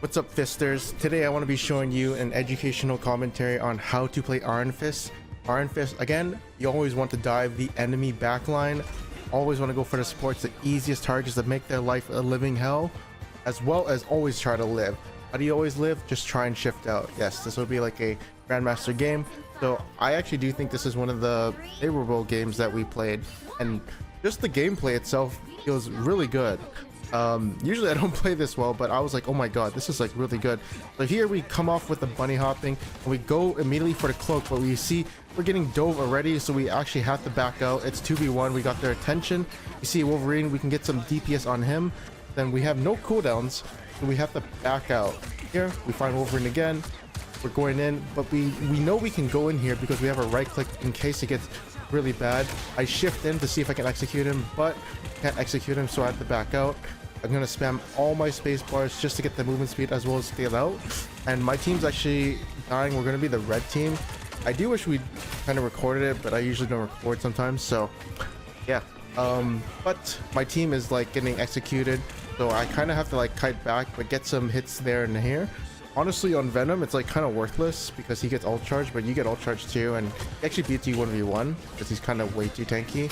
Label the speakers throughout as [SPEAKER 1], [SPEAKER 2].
[SPEAKER 1] What's up, Fisters? Today I want to be showing you an educational commentary on how to play Iron Fist. Iron Fist, again, you always want to dive the enemy backline. Always want to go for the supports, the easiest targets that make their life a living hell, as well as always try to live. How do you always live? Just try and shift out. Yes, this will be like a Grandmaster game. So I actually do think this is one of the favorable games that we played, and just the gameplay itself feels really good. Usually I don't play this well, but I was like, oh my god, this is like really good. So here we come off with the bunny hopping and we go immediately for the cloak, but we see we're getting dove already, so we actually have to back out. It's 2v1. We got their attention. You see Wolverine, we can get some DPS on him. Then we have no cooldowns, so we have to back out. Here we find Wolverine again. We're going in, but we know we can go in here because we have a right click in case it gets really bad. I shift in to see if I can execute him, but can't execute him, so I have to back out. I'm gonna spam all my space bars just to get the movement speed as well as get out. And my team's actually dying. We're gonna be the red team. I do wish we kind of recorded it, but I usually don't record sometimes, so yeah. But my team is like getting executed, so I kind of have to like kite back but get some hits there and here. Honestly, on Venom it's like kind of worthless because he gets ult charged, but you get ult charged too, and he actually beats you 1v1 because he's kind of way too tanky.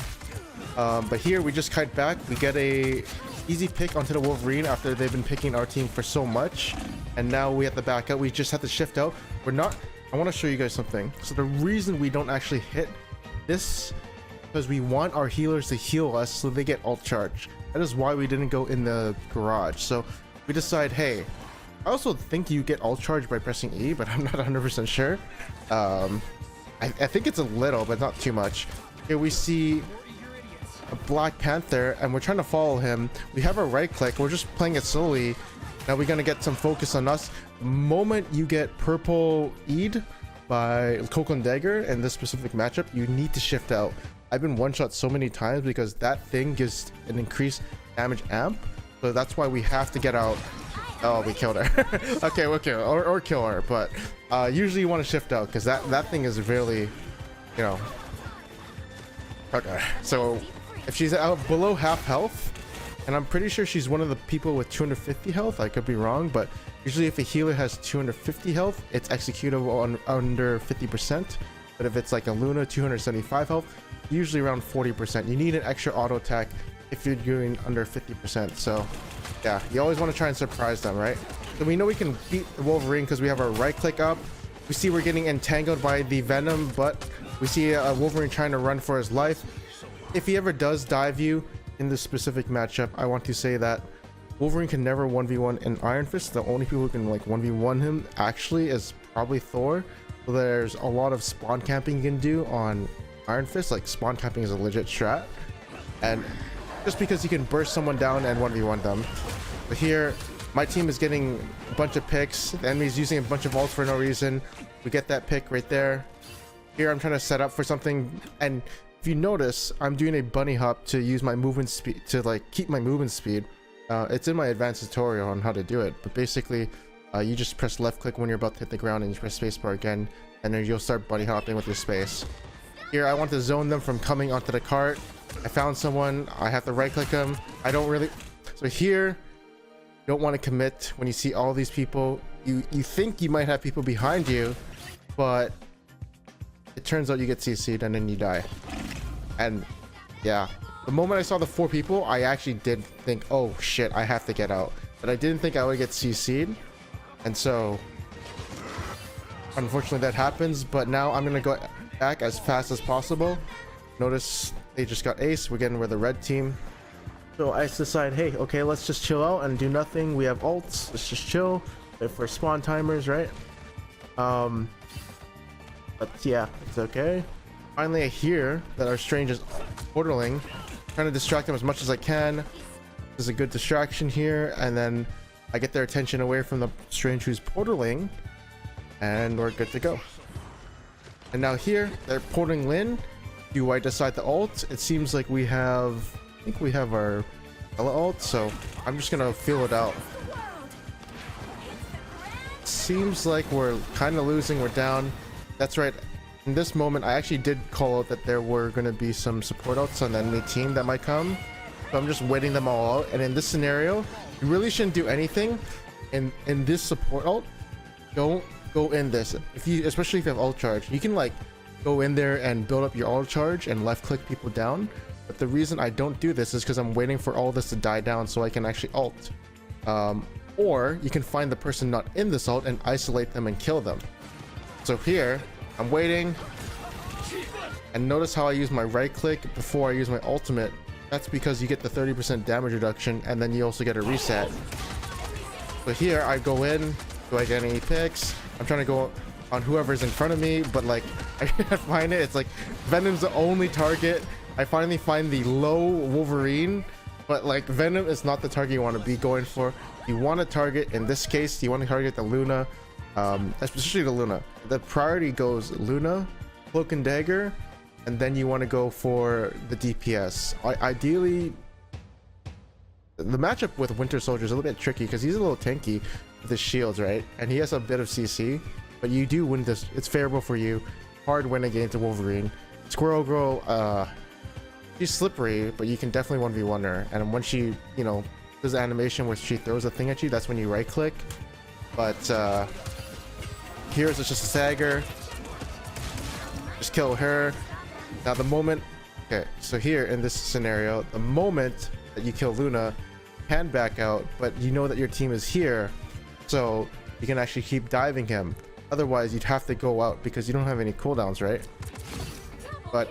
[SPEAKER 1] But here we just kite back. We get a easy pick onto the Wolverine after they've been picking our team for so much, and now we have to back out. We just have to shift out. We're not, I want to show you guys something. So the reason we don't actually hit this because we want our healers to heal us so they get ult charge. That is why we didn't go in the garage. So we decide, hey, I also think you get ult charge by pressing E, but I'm not 100% sure. I think it's a little, but not too much. Here we see a Black Panther and we're trying to follow him. We have a right click. We're just playing it slowly. Now we're gonna get some focus on us. The moment you get purple E'd by Cloak and Dagger in this specific matchup, you need to shift out. I've been one shot so many times because that thing gives an increased damage amp, so that's why we have to get out. Oh, we killed her. Okay, we'll kill her, or kill her, but usually you want to shift out because that thing is really, you know. Okay, so if she's out below half health, and I'm pretty sure she's one of the people with 250 health, I could be wrong, but usually if a healer has 250 health, it's executable on under 50%. But if it's like a Luna 275 health, usually around 40%. You need an extra auto attack if you're doing under 50%. So yeah, you always want to try and surprise them, right? So we know we can beat the Wolverine because we have our right click up. We see we're getting entangled by the Venom, but we see a Wolverine trying to run for his life. If he ever does dive you in this specific matchup, I want to say that Wolverine can never 1v1 in Iron Fist. The only people who can like 1v1 him actually is probably Thor. So there's a lot of spawn camping you can do on Iron Fist. Like spawn camping is a legit strat, and just because you can burst someone down and 1v1 them. But here my team is getting a bunch of picks. The enemy's using a bunch of ults for no reason. We get that pick right there. Here I'm trying to set up for something, and if you notice, I'm doing a bunny hop to use my movement speed to like keep my movement speed. It's in my advanced tutorial on how to do it, but basically you just press left click when you're about to hit the ground and you press spacebar again, and then you'll start bunny hopping with your space. Here I want to zone them from coming onto the cart. I found someone, I have to right click them. I don't really, so here you don't want to commit when you see all these people. You think you might have people behind you, but it turns out you get CC'd and then you die. And yeah, the moment I saw the 4 people, I actually did think, oh shit, I have to get out. But I didn't think I would get CC'd, and so unfortunately that happens. But now I'm gonna go back as fast as possible. Notice they just got ace. We're getting with the red team, so I decide, hey, okay, let's just chill out and do nothing. We have ults, let's just chill, wait for spawn timers, right? But yeah, it's okay. Finally I hear that our Strange is portaling, trying to distract them as much as I can. There's a good distraction here, and then I get their attention away from the Strange who's portaling, and we're good to go. And now here they're portaling in. Do I decide to ult? It seems like we have, I think we have our ult, so I'm just gonna feel it out. Seems like we're kind of losing. We're down. That's right. In this moment, I actually did call out that there were going to be some support outs on the enemy team that might come. So I'm just waiting them all out. And in this scenario, you really shouldn't do anything. in this support ult, don't go in this. If you, especially if you have ult charge, you can like go in there and build up your ult charge and left click people down. But the reason I don't do this is because I'm waiting for all this to die down so I can actually ult. Or you can find the person not in this ult and isolate them and kill them. So here, I'm waiting. And notice how I use my right click before I use my ultimate. That's because you get the 30% damage reduction and then you also get a reset. So here I go in. Do I get any picks? I'm trying to go on whoever's in front of me, but like I can't find it. It's like Venom's the only target. I finally find the low Wolverine, but like Venom is not the target you want to be going for. You want to target, in this case, you want to target the Luna, especially the Luna. The priority goes Luna, Cloak and Dagger, and then you want to go for the DPS. Ideally, the matchup with Winter Soldier is a little bit tricky because he's a little tanky with his shields, right? And he has a bit of CC, but you do win this. It's favorable for you. Hard win against Wolverine. Squirrel Girl, she's slippery, but you can definitely 1v1 her. And when she, you know, does the animation where she throws a thing at you, that's when you right click. But here's just a dagger. Just kill her. Now the moment, okay, so here in this scenario, the moment that you kill Luna, you can back out, but you know that your team is here, so you can actually keep diving him. Otherwise, you'd have to go out because you don't have any cooldowns, right? But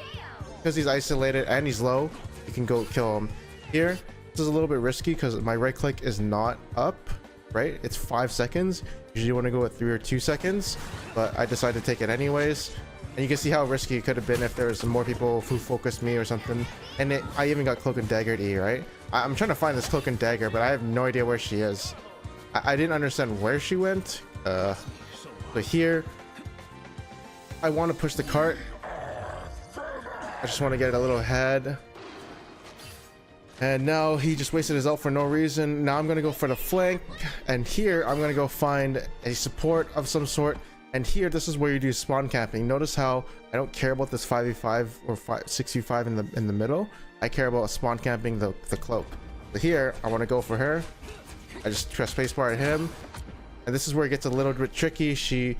[SPEAKER 1] because he's isolated and he's low, you can go kill him. Here, this is a little bit risky because my right click is not up, right? It's 5 seconds. Usually you want to go at 3 or 2 seconds, but I decided to take it anyways. And you can see how risky it could have been if there was more people who focused me or something. And I even got Cloak and Dagger E, right? I'm trying to find this Cloak and Dagger, but I have no idea where she is. I didn't understand where she went. But here, I want to push the cart. I just want to get a little ahead. And now he just wasted his ult for no reason. Now I'm going to go for the flank. And here, I'm going to go find a support of some sort. And here, this is where you do spawn camping. Notice how I don't care about this 5v5 or 6v5 in the middle. I care about spawn camping the cloak. So here, I want to go for her. I just press spacebar at him. And this is where it gets a little bit tricky. She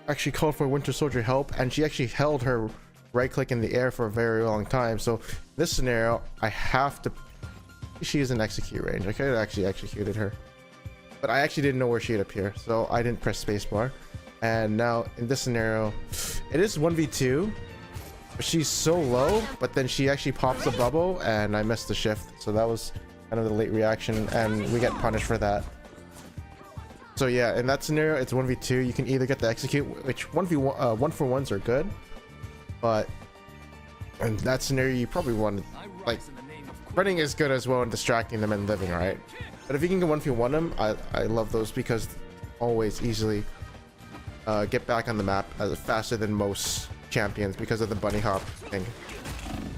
[SPEAKER 1] actually called for Winter Soldier help, and she actually held her right click in the air for a very long time. So in this scenario, I have to... She is in execute range. I could have actually executed her, but I actually didn't know where she'd appear, so I didn't press spacebar. And now in this scenario, it is 1v2. She's so low, but then she actually pops a bubble, and I missed the shift. So that was kind of the late reaction, and we get punished for that. So yeah, in that scenario, it's 1v2. You can either get the execute, which 1v1, 1-for-1s are good, but in that scenario, you probably want like running is good as well and distracting them and living, right? But if you can go 1v1 them, I love those because always easily get back on the map faster than most champions because of the bunny hop thing.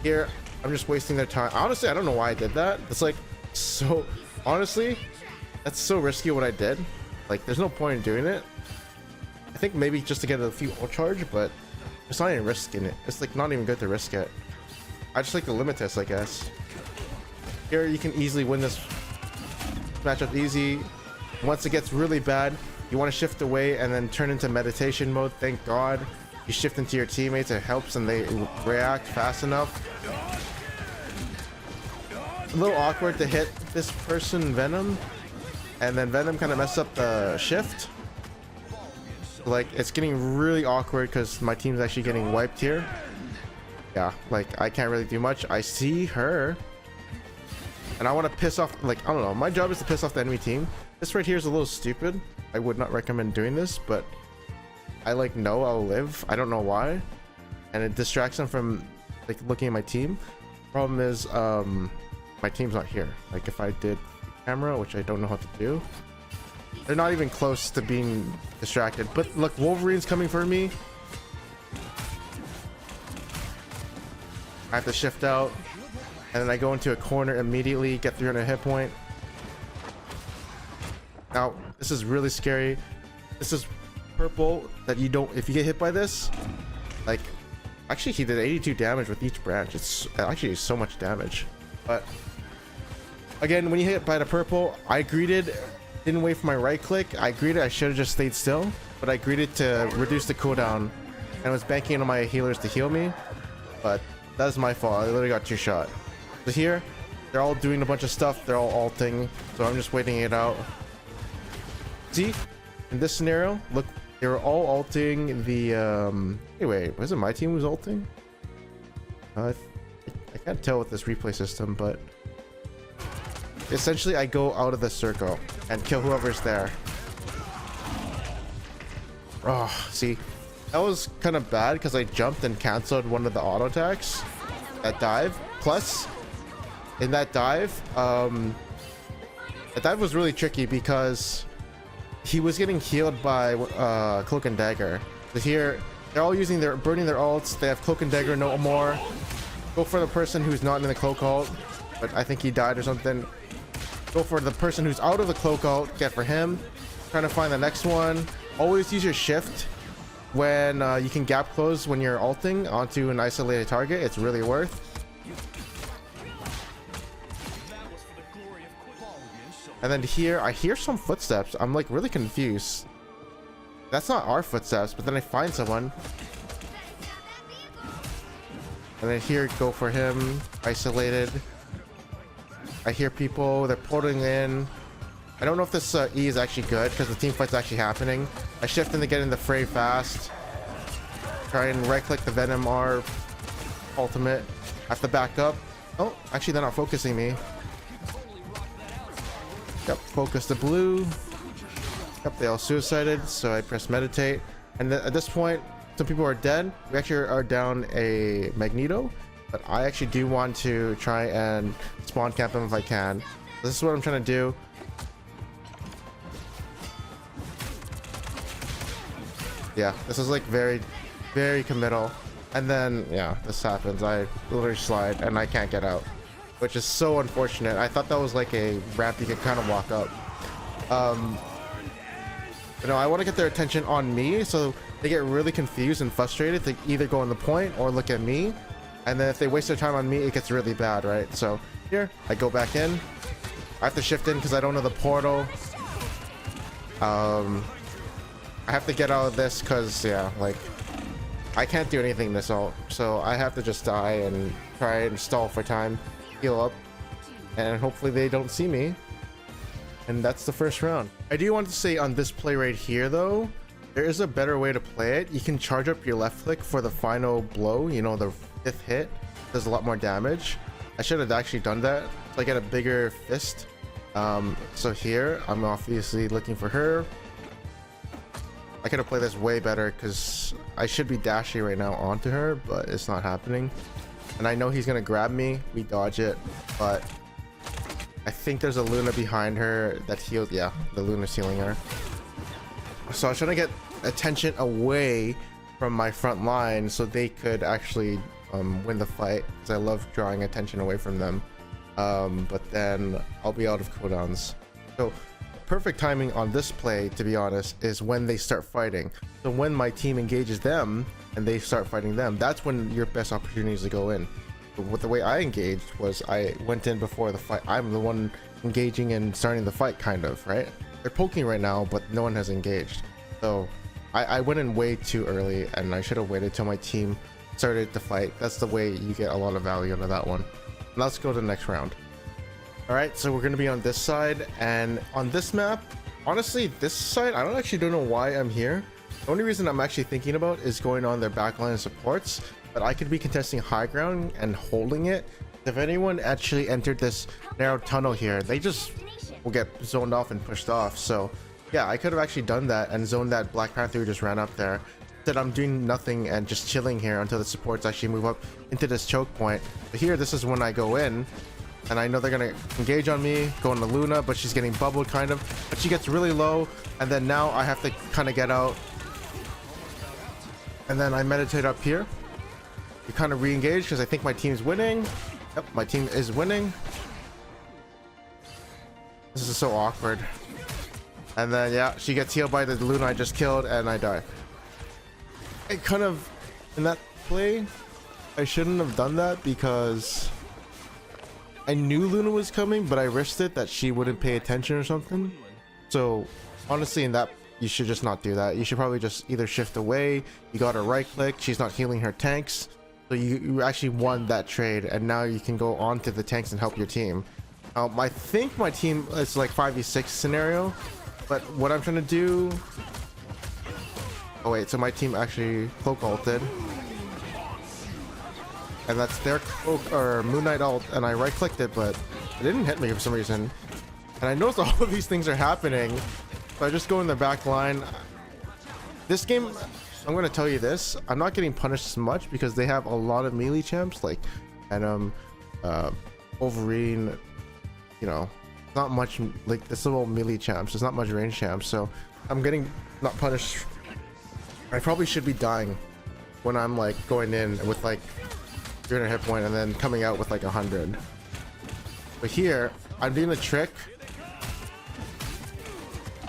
[SPEAKER 1] Here, I'm just wasting their time. Honestly, I don't know why I did that. It's like so. Honestly, that's so risky what I did. Like, there's no point in doing it. I think maybe just to get a few ult charge, but it's not even risking it. It's like not even good to risk it. I just like the limit test, I guess. Here you can easily win this matchup easy. Once it gets really bad, you want to shift away and then turn into meditation mode. Thank God you shift into your teammates. It helps and they react fast enough. A little awkward to hit this person Venom, and then Venom kind of messed up the shift. Like, it's getting really awkward because my team's actually getting wiped here. Yeah, like I can't really do much. I see her and I want to piss off, like, I don't know, my job is to piss off the enemy team. This right here is a little stupid. I would not recommend doing this, but I like know I'll live. I don't know why, and it distracts them from like looking at my team. Problem is my team's not here. Like, if I did camera, which I don't know how to do, they're not even close to being distracted. But look, Wolverine's coming for me. I have to shift out, and then I go into a corner immediately, get 300 hit point. Now, this is really scary. This is purple that you don't, if you get hit by this, like, actually he did 82 damage with each branch. It's actually so much damage. But again, when you hit by the purple, I greeted Didn't wait for my right click. I greeted. I should have just stayed still, but I greeted to reduce the cooldown and was banking on my healers to heal me. But that's my fault. I literally got 2-shot. So here, they're all doing a bunch of stuff. They're all ulting, so I'm just waiting it out. See, in this scenario, look, they were all ulting the anyway, was it my team who's ulting? I can't tell with this replay system, but essentially I go out of the circle and kill whoever's there. Oh, see, that was kind of bad because I jumped and canceled one of the auto attacks, that dive. Plus, in that dive was really tricky because he was getting healed by Cloak and Dagger. So here, they're all using burning their ults. They have Cloak and Dagger no more. Go for the person who's not in the Cloak ult, but I think he died or something. Go for the person who's out of the Cloak ult. Get for him. Trying to find the next one. Always use your shift when you can gap close when you're ulting onto an isolated target. It's really worth. And then here, I hear some footsteps. I'm like really confused. That's not our footsteps, but then I find someone. And then here, go for him. Isolated. I hear people. They're porting in. I don't know if this E is actually good because the team fight's actually happening. I shift in to get in the fray fast. Try and right click the Venom R ultimate. I have to back up. Oh, actually they're not focusing me. Yep, focus the blue. Yep, they all suicided, so I press meditate. And at this point, some people are dead. We actually are down a Magneto, but I actually do want to try and spawn camp him if I can. This is what I'm trying to do. Yeah, this is like very, very committal. And then, yeah, this happens. I literally slide and I can't get out, which is so unfortunate. I thought that was like a ramp you could kind of walk up. You know, I want to get their attention on me, so they get really confused and frustrated to either go on the point or look at me. And then if they waste their time on me, it gets really bad, right? So here, I go back in. I have to shift in because I don't know the portal. I have to get out of this because, yeah, like, I can't do anything this ult. So I have to just die and try and stall for time, heal up, and hopefully they don't see me. And that's the first round. I do want to say on this play right here, though, there is a better way to play it. You can charge up your left click for the final blow, you know, the 5th hit. Does a lot more damage. I should have actually done that so I get a bigger fist. So here, I'm obviously looking for her. I could have played this way better because I should be dashing right now onto her, but it's not happening. And I know he's going to grab me. We dodge it, but I think there's a Luna behind her that healed. Yeah, the Luna's healing her. So I was trying to get attention away from my front line so they could actually win the fight, because I love drawing attention away from them. But then I'll be out of cooldowns. So perfect timing on this play, to be honest, is when they start fighting. So when my team engages them and they start fighting them, that's when your best opportunities to go in. But what the way I engaged was I went in before the fight. I'm the one engaging and starting the fight, kind of, right? They're poking right now, but no one has engaged. So I went in way too early, and I should have waited till my team started to fight. That's the way you get a lot of value out of that one. Now let's go to the next round. All right, so we're going to be on this side, and on this map, honestly, this side, I don't know why I'm here. The only reason I'm actually thinking about is going on their backline supports, but I could be contesting high ground and holding it. If anyone actually entered this narrow tunnel here, they just will get zoned off and pushed off. So yeah, I could have actually done that and zoned that Black Panther who just ran up there. Instead, I'm doing nothing and just chilling here until the supports actually move up into this choke point. But here, this is when I go in, and I know they're gonna engage on me, go into Luna, but she's getting bubbled kind of, but she gets really low, and then now I have to kind of get out, and then I meditate up here. You kind of re-engage because I think my team's winning. Yep, my team is winning. This is so awkward. And then yeah, she gets healed by the Luna I just killed, and I die. I kind of, in that play, I shouldn't have done that because I knew Luna was coming, but I risked it that she wouldn't pay attention or something. So honestly, in that, you should just not do that. You should probably just either shift away. You got to right click. She's not healing her tanks. So you actually won that trade, and now you can go on to the tanks and help your team. I think my team is like 5v6 scenario, but what I'm trying to do... Oh wait, so my team actually cloak ulted. And that's their cloak or Moon Knight ult, and I right clicked it, but it didn't hit me for some reason. And I noticed all of these things are happening. So I just go in the back line. This game, I'm going to tell you this, I'm not getting punished as much because they have a lot of melee champs like Venom, Wolverine, you know, not much like this little melee champs. There's not much range champs, so I'm getting not punished. I probably should be dying when I'm like going in with like 300 hit point and then coming out with like 100. But here, I'm doing a trick.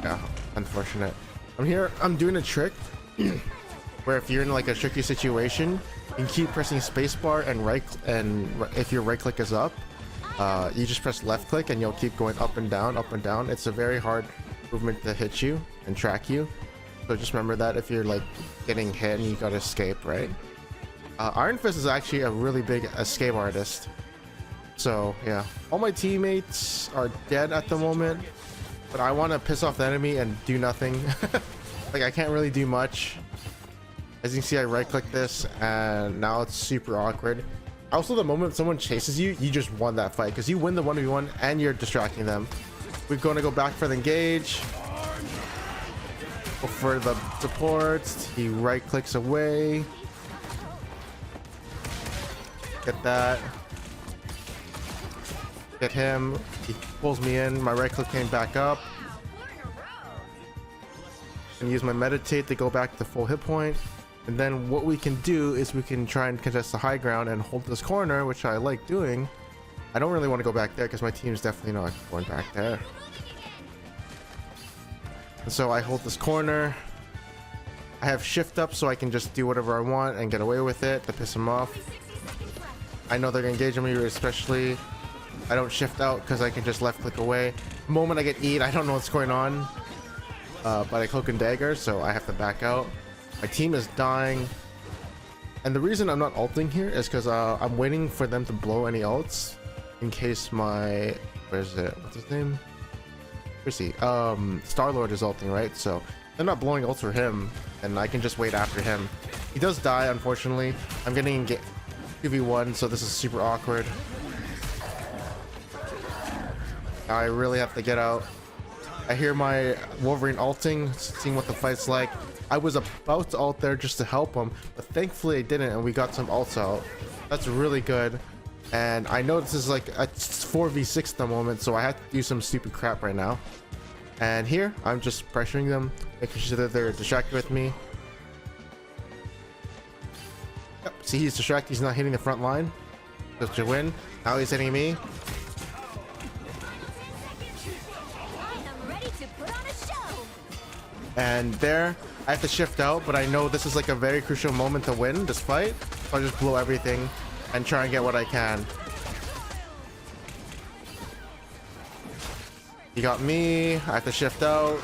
[SPEAKER 1] Yeah, unfortunate. I'm doing a trick where if you're in like a tricky situation, you can keep pressing spacebar and if your right click is up, you just press left click and you'll keep going up and down, up and down. It's a very hard movement to hit you and track you. So just remember that if you're like getting hit and you gotta escape, right? Iron Fist is actually a really big escape artist. So yeah, all my teammates are dead at the moment, but I want to piss off the enemy and do nothing. Like I can't really do much. As you can see, I right click this and now it's super awkward. Also, the moment someone chases you, you just won that fight because you win the 1v1 and you're distracting them. We're going to go back for the engage. Go for the supports. He right clicks away. Get that. Get him. He pulls me in. My right click came back up. And use my meditate to go back to full hit point. And then what we can do is we can try and contest the high ground and hold this corner, which I like doing. I don't really want to go back there because my team's definitely not going back there. And so I hold this corner. I have shift up so I can just do whatever I want and get away with it to piss them off. I know they're gonna engage on me, especially I don't shift out because I can just left click away. The moment I get eat, I don't know what's going on. But I cloak and dagger, so I have to back out. My team is dying. And the reason I'm not ulting here is because I'm waiting for them to blow any ults in case my... Where is it? What's his name? Where's he? Star-Lord is ulting, right? So they're not blowing ults for him, and I can just wait after him. He does die, unfortunately. I'm getting 2v1, so this is super awkward. Now I really have to get out. I hear my Wolverine ulting, seeing what the fight's like. I was about to ult there just to help him, but thankfully I didn't, and we got some ults out. That's really good. And I know this is like a 4v6 at the moment, so I have to do some stupid crap right now. And here, I'm just pressuring them, making sure that they're distracted with me. Yep, see, he's distracted, he's not hitting the front line. Just to win. Now he's hitting me. And there, I have to shift out, but I know this is like a very crucial moment to win this fight. So I just blow everything and try and get what I can. He got me. I have to shift out.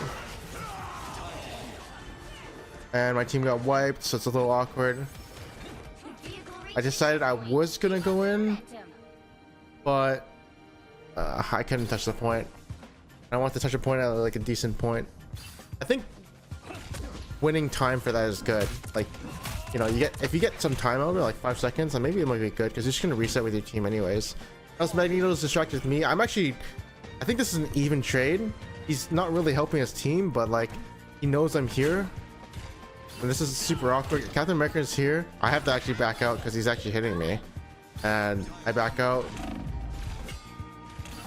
[SPEAKER 1] And my team got wiped, so it's a little awkward. I decided I was gonna go in, but I couldn't touch the point. I want to touch a point at like a decent point. I think winning time for that is good. Like, you know, if you get some time over like 5 seconds, then maybe it might be good because you're just gonna reset with your team anyways. Else Magneto's distracted with me. I think this is an even trade. He's not really helping his team, but like he knows I'm here. And this is super awkward. Captain America is here. I have to actually back out because he's actually hitting me. And I back out.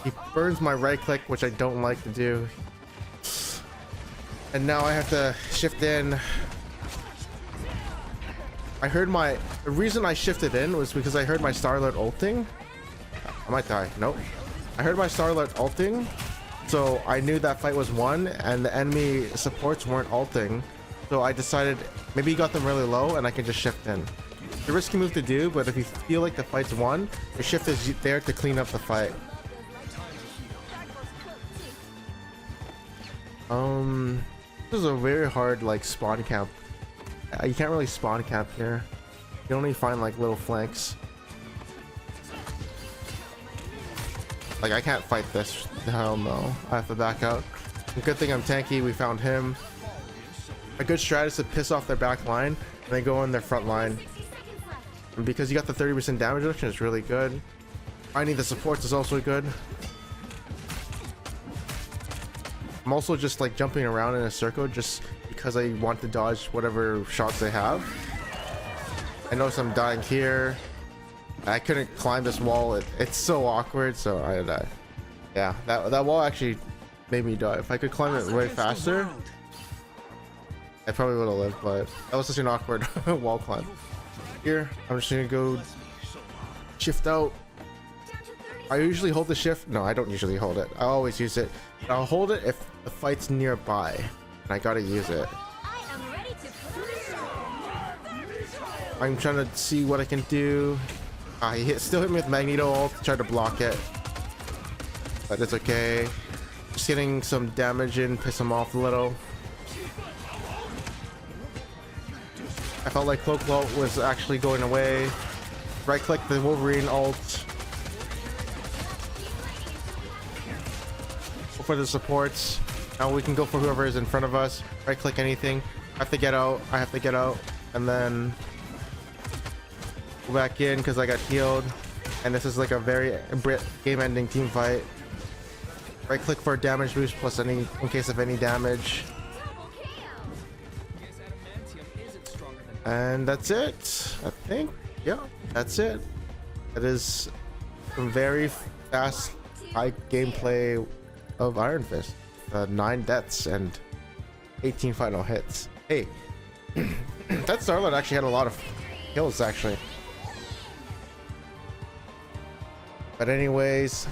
[SPEAKER 1] He burns my right click, which I don't like to do. And now I have to shift in. The reason I shifted in was because I heard my Star-Lord ulting. I might die. Nope. I heard my Star-Lord ulting, so I knew that fight was won, and the enemy supports weren't ulting. So I decided maybe he got them really low, and I can just shift in. It's a risky move to do, but if you feel like the fight's won, the shift is there to clean up the fight. This is a very hard like spawn camp. You can't really spawn camp here. You only find like little flanks. Like I can't fight this. Hell no. I have to back out. Good thing I'm tanky. We found him. A good strat is to piss off their back line and then go in their front line. And because you got the 30% damage reduction, it's really good. Finding the supports is also good. I'm also just like jumping around in a circle just because I want to dodge whatever shots they have. I notice I'm dying here. I couldn't climb this wall. It's so awkward, so I died. Yeah, that wall actually made me die. If I could climb it way faster, I probably would have lived, but that was such an awkward wall climb. Here, I'm just gonna go shift out. I usually hold the shift. No, I don't usually hold it. I always use it. But I'll hold it if the fight's nearby, and I gotta use it. I'm trying to see what I can do. He still hit me with Magneto ult, tried to block it, but it's okay. Just getting some damage in, piss him off a little. I felt like Cloak ult was actually going away. Right click the Wolverine ult. Go for the supports. Now we can go for whoever is in front of us. Right click anything. I have to get out. I have to get out. And then go back in because I got healed. And this is like a very game-ending team fight. Right click for damage boost plus any in case of any damage. And that's it, I think. Yeah, that's it. It is some very fast, high gameplay of Iron Fist. 9 deaths and 18 final hits. Hey, that Starlight actually had a lot of kills, actually. But anyways,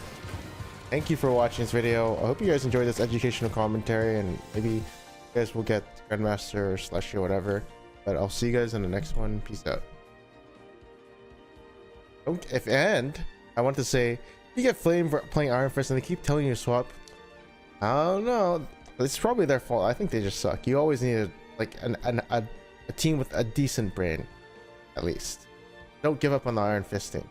[SPEAKER 1] thank you for watching this video. I hope you guys enjoyed this educational commentary, and maybe you guys will get Grandmaster or Slushy or whatever. But I'll see you guys in the next one. Peace out. And I want to say, you get flamed for playing Iron Fist and they keep telling you to swap. I don't know. It's probably their fault. I think they just suck. You always need a team with a decent brain, at least. Don't give up on the Iron Fisting.